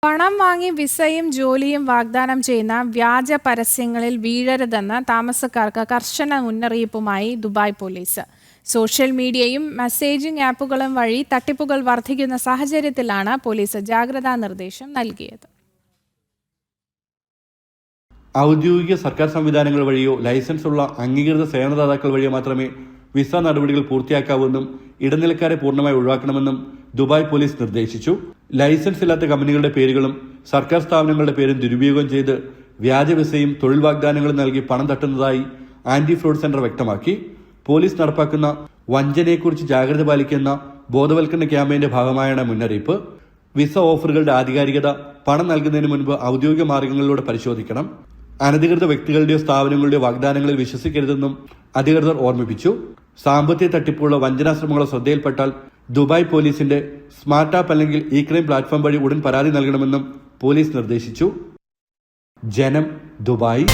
പണം വാങ്ങി വിസയും ജോലിയും വാഗ്ദാനം ചെയ്യുന്ന വ്യാജ പരസ്യങ്ങളിൽ വീഴരുതെന്ന് താമസക്കാർക്ക് കർശന മുന്നറിയിപ്പുമായി ദുബായ് പോലീസ്. സോഷ്യൽ മീഡിയയും മെസ്സേജിംഗ് ആപ്പുകളും വഴി തട്ടിപ്പുകൾ വർദ്ധിക്കുന്ന സാഹചര്യത്തിലാണ് പോലീസ് ജാഗ്രതാ നിർദ്ദേശം നൽകിയത്. ഔദ്യോഗിക സർക്കാർ സംവിധാനങ്ങൾ വഴിയോ ലൈസൻസ് ഉള്ള അംഗീകൃത സേവനദാതാക്കൾ വഴിയോ മാത്രമേ വിസ നടപടികൾ പൂർത്തിയാക്കാവൂവെന്നും ഇടനിലക്കാരെ പൂർണ്ണമായി ഒഴിവാക്കണമെന്നും ദുബായ് പോലീസ് നിർദ്ദേശിച്ചു. ലൈസൻസ് ഇല്ലാത്ത കമ്പനികളുടെ പേരുകളും സർക്കാർ സ്ഥാപനങ്ങളുടെ പേരും ദുരുപയോഗം ചെയ്ത് വ്യാജ വിസയും തൊഴിൽ വാഗ്ദാനങ്ങളും നൽകി പണം തട്ടുന്നതായി ആന്റി ഫ്രോഡ് സെന്റർ വ്യക്തമാക്കി. പോലീസ് നടപ്പാക്കുന്ന വഞ്ചനയെക്കുറിച്ച് ജാഗ്രത പാലിക്കുന്ന ബോധവൽക്കരണ ക്യാമ്പയിന്റെ ഭാഗമായാണ് മുന്നറിയിപ്പ്. വിസ ഓഫറുകളുടെ ആധികാരികത പണം നൽകുന്നതിന് മുൻപ് ഔദ്യോഗിക മാർഗങ്ങളിലൂടെ പരിശോധിക്കണം. അനധികൃത വ്യക്തികളുടെയോ സ്ഥാപനങ്ങളുടെയോ വാഗ്ദാനങ്ങളിൽ വിശ്വസിക്കരുതെന്നും അധികൃതർ ഓർമ്മിപ്പിച്ചു. സാമ്പത്തിക തട്ടിപ്പുള്ള വഞ്ചനാശ്രമങ്ങളോ ശ്രദ്ധയിൽപ്പെട്ടാൽ ദുബായ് പോലീസിന്റെ സ്മാർട്ട് ആപ്പ് അല്ലെങ്കിൽ ഇ ക്രൈം പ്ലാറ്റ്ഫോം വഴി ഉടൻ പരാതി നൽകണമെന്നും പോലീസ് നിർദ്ദേശിച്ചു. ജനം, ദുബായ്.